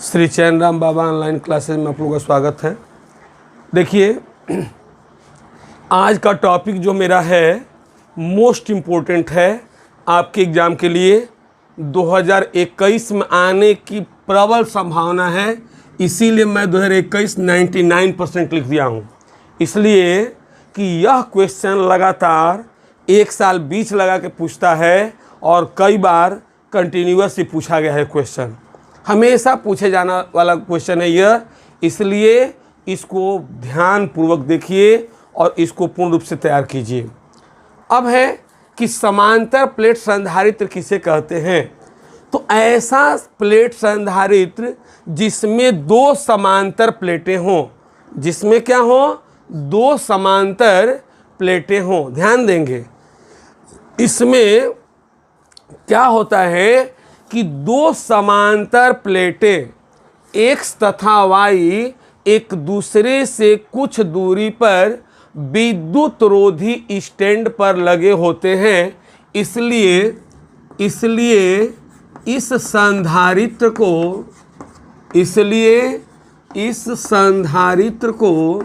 श्री चैन राम बाबा online classes में आप लोगों का स्वागत है। देखिए, आज का टॉपिक जो मेरा है मोस्ट इम्पोर्टेंट है आपके एग्ज़ाम के लिए। 2021 में आने की प्रबल संभावना है, इसीलिए मैं 2021 99% लिख दिया हूँ। इसलिए कि यह क्वेश्चन लगातार एक साल बीच लगा के पूछता है और कई बार कंटिन्यूअस ही पूछा गया है। क्वेश्चन हमेशा पूछे जाने वाला क्वेश्चन है यह, इसलिए इसको ध्यान पूर्वक देखिए और इसको पूर्ण रूप से तैयार कीजिए। अब है कि समांतर प्लेट संधारित्र किसे कहते हैं। तो ऐसा प्लेट संधारित्र जिसमें दो समांतर प्लेटें हों, जिसमें क्या हो, दो समांतर प्लेटें हों। ध्यान देंगे, इसमें क्या होता है कि दो समांतर प्लेटें x तथा y एक दूसरे से कुछ दूरी पर विद्युत रोधी स्टैंड पर लगे होते हैं। इसलिए इस संधारित्र को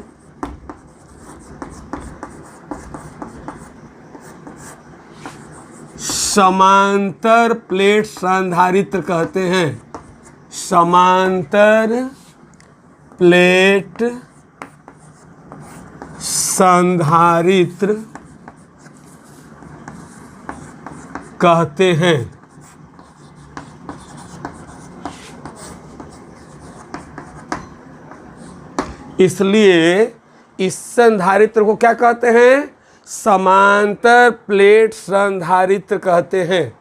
समांतर प्लेट संधारित्र कहते हैं। समांतर प्लेट संधारित्र कहते हैं। इसलिए इस संधारित्र को क्या कहते हैं? समांतर प्लेट संधारित्र कहते हैं।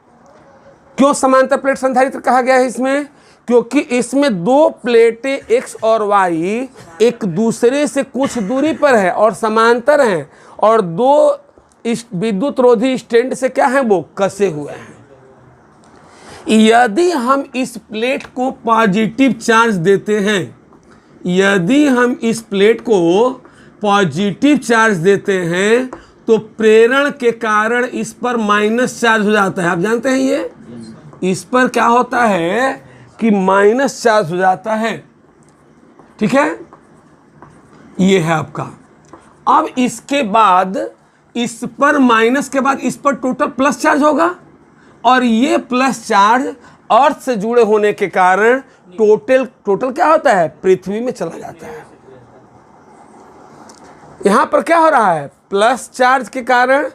क्यों समांतर प्लेट संधारित्र कहा गया है इसमें? क्योंकि इसमें दो प्लेटें x और y एक दूसरे से कुछ दूरी पर है और समांतर हैं, और दो विद्युत रोधी स्टैंड से क्या है, वो कसे हुए हैं। यदि हम इस प्लेट को पॉजिटिव चार्ज देते हैं, यदि हम इस प्लेट को पॉजिटिव चार्ज देते हैं तो प्रेरण के कारण इस पर माइनस चार्ज हो जाता है। आप जानते हैं ये, इस पर क्या होता है कि माइनस चार्ज हो जाता है। ठीक है, ये है आपका। अब इसके बाद इस पर माइनस के बाद इस पर टोटल प्लस चार्ज होगा, और ये प्लस चार्ज अर्थ से जुड़े होने के कारण टोटल क्या होता है, पृथ्वी में चला जाता है। यहां पर क्या हो रहा है, प्लस चार्ज के कारण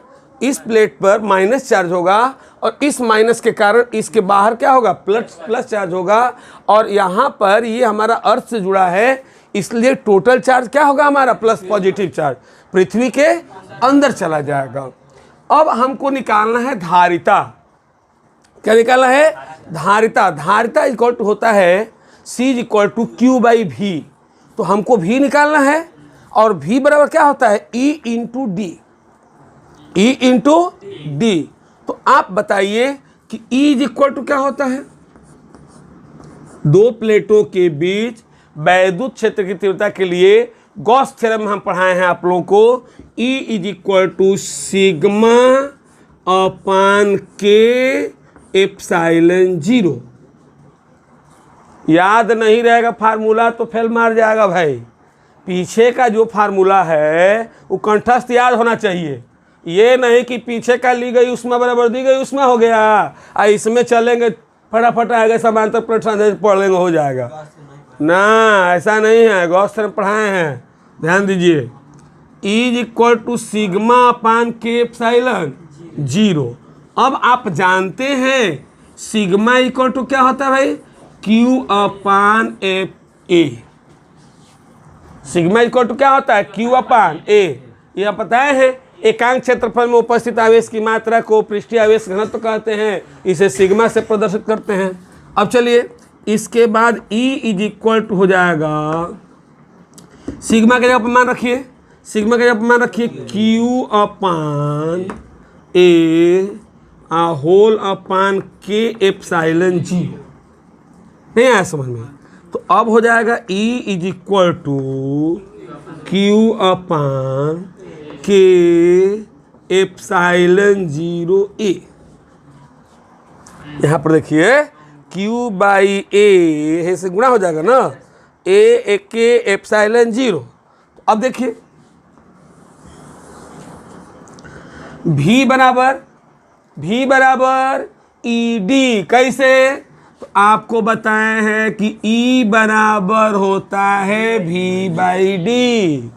इस प्लेट पर माइनस चार्ज होगा, और इस माइनस के कारण इसके बाहर क्या होगा, प्लस चार्ज होगा। और यहाँ पर ये हमारा अर्थ से जुड़ा है, इसलिए टोटल चार्ज क्या होगा हमारा, प्लस पॉजिटिव चार्ज पृथ्वी के अंदर चला जाएगा। अब हमको निकालना है धारिता। क्या निकालना है? धारिता। धारिता इक्वल टू होता है C इक्वल टू Q/V। तो हमको V निकालना है, और V बराबर क्या होता है, E इंटू डी। तो आप बताइए कि E इक्वल टू क्या होता है? दो प्लेटों के बीच वैद्युत क्षेत्र की तीव्रता के लिए गॉस थ्योरम हम पढ़ाए हैं आप लोगों को। E equal to sigma upon K epsilon 0। याद नहीं रहेगा फार्मूला तो फेल मार जाएगा भाई। पीछे का जो फार्मूला है वो कंठस्थ याद होना चाहिए। ये नहीं कि पीछे का ली गई उसमें बराबर दी गई उसमें हो गया, इसमें चलेंगे फटाफट आएगा समांतर प्लेट संधारित्र पढ़ लेंगे हो जाएगा ना, ऐसा नहीं है। गॉस थ्योरम पढ़ाए हैं, ध्यान दीजिए। E equal to sigma upon K epsilon 0। अब आप जानते हैं सिग्मा इक्वल टू क्या होता है भाई, Q upon A। Sigma equal to क्या होता है, Q अपान A। यह पता है एकांक क्षेत्रफल में उपस्थित आवेश की मात्रा को पृष्ठीय आवेश घनत्व कहते हैं, इसे सिग्मा से प्रदर्शित करते हैं। अब चलिए, इसके बाद E इक्वल टू हो जाएगा, सिग्मा का जगह मान रखिए, सिग्मा का जगह मान रखिए Q upon A whole upon K epsilon 0। नहीं आया समझ में? तो अब हो जाएगा E equal to Q upon K epsilon 0 A। यहाँ पर देखिए क्यू बाई ए से गुणा हो जाएगा ना, ए के एप्सिलॉन 0। अब देखिए V बराबर ई डी। कैसे? तो आपको बताए हैं कि E बराबर होता है V बाई डी।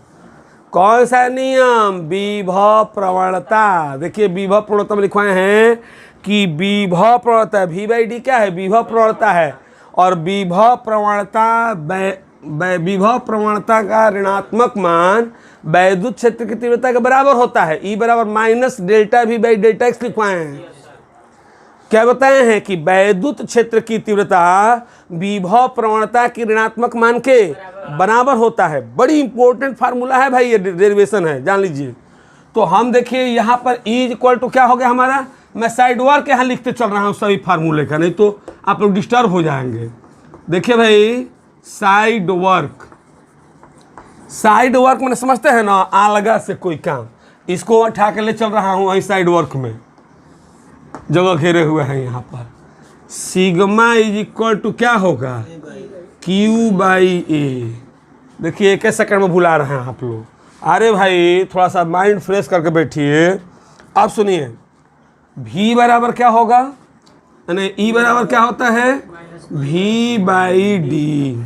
कौन सा नियम? विभव प्रवणता। देखिए विभव प्रवणता में लिखवाए हैं कि विभव प्रवणता V बाई डी क्या है? विभव प्रवणता है। और विभव प्रवणता का ऋणात्मक मान वैद्युत क्षेत्र की तीव्रता के बराबर होता है। E बराबर minus delta V by delta x लिखवाए हैं। क्या बताए हैं कि वैद्युत क्षेत्र की तीव्रता विभव प्रवणता की ऋणात्मक मान के बराबर होता है। बड़ी इंपॉर्टेंट फार्मूला है भाई, ये डेरिवेशन है, जान लीजिए। तो हम देखिए यहाँ पर E इक्वल टू क्या हो गया हमारा, मैं साइड वर्क यहाँ लिखते चल रहा हूँ सभी फार्मूले का, नहीं तो आप लोग डिस्टर्ब हो जाएंगे। देखिए भाई साइड वर्क मैंने समझते हैं ना, अलगा से कोई काम, इसको उठा के ले चल रहा हूँ वही साइड वर्क में, जगह घेरे हुए हैं यहाँ पर। सिग्मा इज इक्वल टू क्या होगा, क्यू बाई ए। देखिए एक सेकंड में भुला रहे हैं आप लोग। अरे भाई थोड़ा सा माइंड फ्रेश करके बैठिए। अब सुनिए V बराबर क्या होगा, यानी E बराबर क्या होता है, V बाई डी।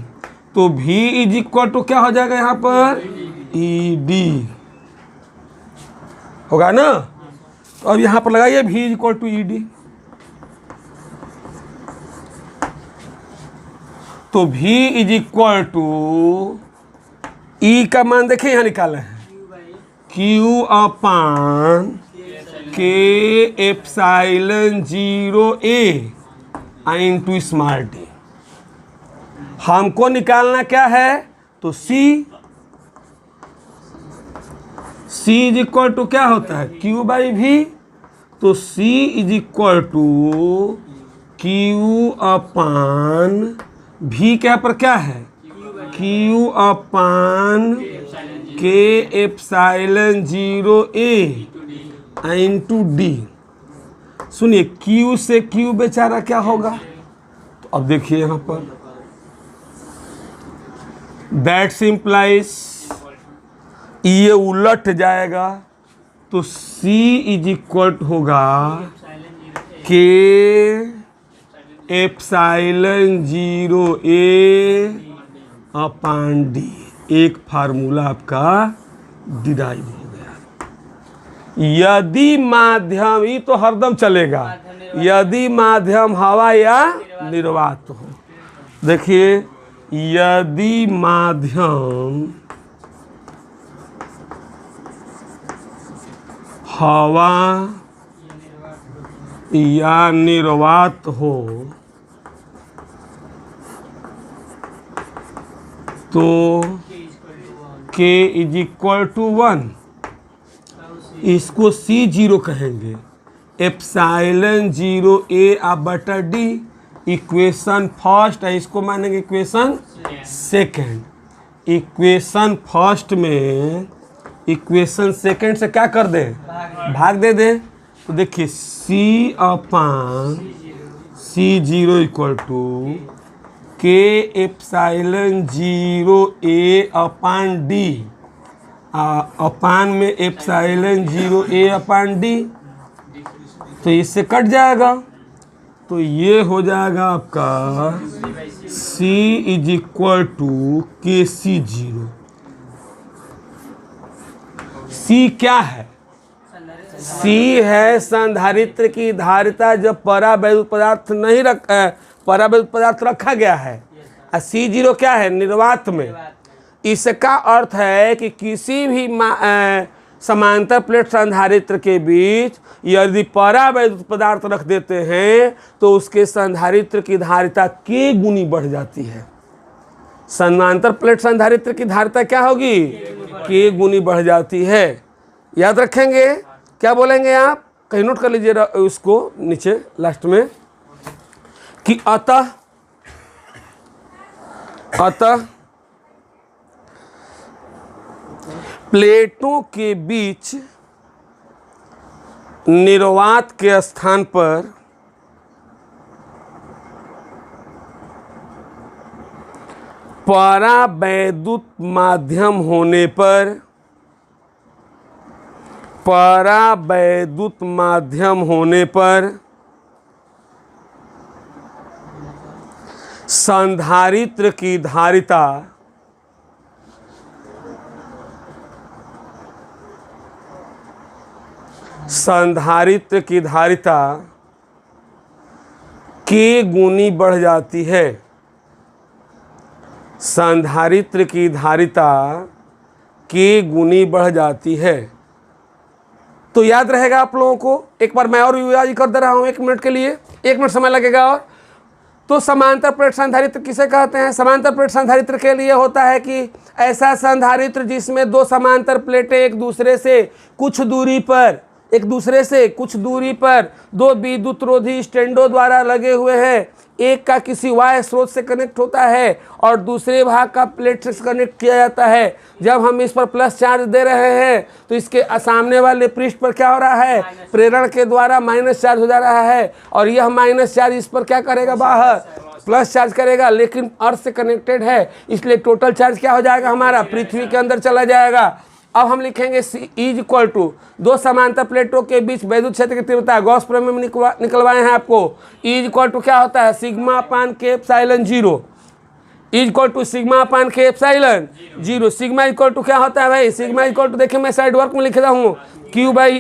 तो V इज इक्वल टू क्या हो जाएगा यहाँ पर, ई डी होगा ना। तो अब यहाँ पर लगाइए V is equal to E D. तो V is equal to E का मान देखिए यहाँ निकाले हैं, Q upon K epsilon 0 A into small D. हमको निकालना क्या है, तो C इज इक्वल टू क्या होता है, Q बाई V। तो C is equal to Q upon V क्या पर क्या है, Q upon K epsilon 0 A into D. सुनिए Q से Q बेचारा क्या होगा, तो अब देखिए यहाँ पर दैट इम्प्लाइज ये उलट जाएगा। तो C इज इक्वल होगा के एप्सिलॉन 0 ए अपान डी। एक फार्मूला आपका डिराइव हो गया। यदि माध्यम, ये तो हरदम चलेगा, यदि माध्यम हवा या निर्वात हो। देखिए यदि माध्यम हवा या निर्वात हो तो K इज इक्वल टू 1, इसको C0 कहेंगे। एप्सिलॉन 0 ए आप बटा डी, इक्वेशन फर्स्ट है, इसको मानेंगे इक्वेशन सेकंड। इक्वेशन फर्स्ट में इक्वेशन सेकंड से क्या कर दे, भाग दे दे। तो देखिए C upon C0 equal to K epsilon 0 A upon D, upon में एप्सिलॉन 0 ए अपान डी। तो इससे कट जाएगा, तो ये हो जाएगा आपका C इज इक्वल टू के C0। C क्या है, C है संधारित्र की धारिता जब परावैद्युत पदार्थ रखा गया है। और C0 क्या है, निर्वात में। इसका अर्थ है कि किसी भी समांतर प्लेट संधारित्र के बीच यदि परावैद्युत पदार्थ रख देते हैं तो उसके संधारित्र की धारिता K गुनी बढ़ जाती है। समांतर प्लेट संधारित्र की धारिता क्या होगी, K गुनी बढ़ जाती है। याद रखेंगे, क्या बोलेंगे आप, कहीं नोट कर लीजिए उसको नीचे लास्ट में, कि अतः प्लेटों के बीच निर्वात के स्थान पर परावैद्युत माध्यम होने पर, परावैद्युत माध्यम होने पर संधारित्र की धारिता संधारित्र की धारिता के गुनी बढ़ जाती है। संधारित्र की धारिता के गुनी बढ़ जाती है। तो याद रहेगा आप लोगों को, एक बार मैं और रिवाइज कर दे रहा हूँ 1 मिनट के लिए, 1 मिनट समय लगेगा। और तो समांतर प्लेट संधारित्र किसे कहते हैं? समांतर प्लेट संधारित्र के लिए होता है कि ऐसा संधारित्र जिसमें 2 समांतर प्लेटें एक दूसरे से कुछ दूरी पर 2 विद्युत रोधी स्टैंडों द्वारा लगे हुए हैं। एक का किसी वाय स्रोत से कनेक्ट होता है और दूसरे भाग का प्लेट से कनेक्ट किया जाता है। जब हम इस पर प्लस चार्ज दे रहे हैं तो इसके सामने वाले पृष्ठ पर क्या हो रहा है? प्रेरण के द्वारा माइनस चार्ज हो जा रहा है और यह माइनस चार्ज इस पर क्या करेगा? बाहर प्लस चार्ज करेगा, लेकिन अर्थ से कनेक्टेड है इसलिए टोटल चार्ज क्या हो जाएगा? हमारा पृथ्वी के अंदर चला जाएगा। अब हम लिखेंगे C इज इक्वल टू 2 समांतर प्लेटों के बीच वैद्युत क्षेत्र की तीव्रता गॉस प्रमेय में निकलवाए हैं आपको। इज इक्वल टू क्या होता है? Sigma upon K epsilon 0 is equal to sigma upon K epsilon 0। Sigma equal to क्या होता है भाई? सिग्मा इक्वल टू देखिए मैं साइड वर्क में लिख रहा हूँ Q बाई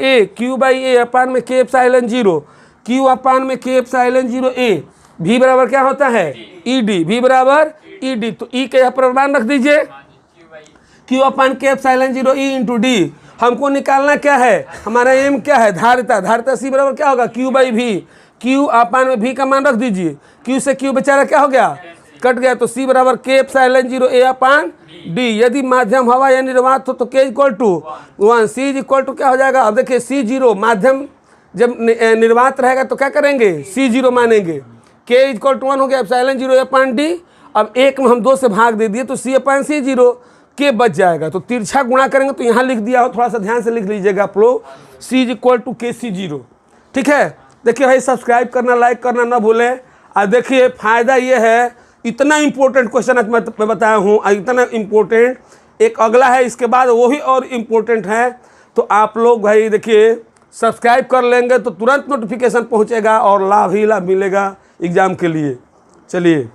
ए अपान में के एप्सिलॉन 0, Q अपान में के एप्सिलॉन 0 ए। V बराबर क्या होता है? ED, V बराबर ED। तो E के यहाँ पर मान रख दीजिए Q upon K epsilon 0 E into D. हमको निकालना क्या है? हमारा एम क्या है? धारिता। धारिता C बराबर क्या होगा? Q by V। Q अपान में V का मान रख दीजिए, Q से Q बेचारा क्या हो गया? कट गया। तो C बराबर के एप्सिलॉन 0 A अपान डी। यदि माध्यम हवा या निर्वात हो तो K equal to 1, C equal to क्या हो जाएगा? अब देखिए C0 माध्यम जब निर्वात रहेगा तो क्या करेंगे? C0 मानेंगे। K इक्वल टू 1 हो गया, एप्सिलॉन 0 अपान डी। अब 1 में हम 2 से भाग दे दिए तो C अपान C0 के बच जाएगा। तो तिरछा गुणा करेंगे तो यहाँ लिख दिया हो, थोड़ा सा ध्यान से लिख लीजिएगा आप लोग, C इक्वल टू के C0। ठीक है, देखिए भाई सब्सक्राइब करना, लाइक करना ना भूलें। और देखिए फ़ायदा ये है, इतना इम्पोर्टेंट क्वेश्चन आज मैं बताया हूँ, इतना इम्पोर्टेंट एक अगला है इसके बाद वो ही और इम्पोर्टेंट है। तो आप लोग भाई देखिए सब्सक्राइब कर लेंगे तो तुरंत नोटिफिकेशन पहुँचेगा और लाभ ही लाभ मिलेगा एग्ज़ाम के लिए। चलिए।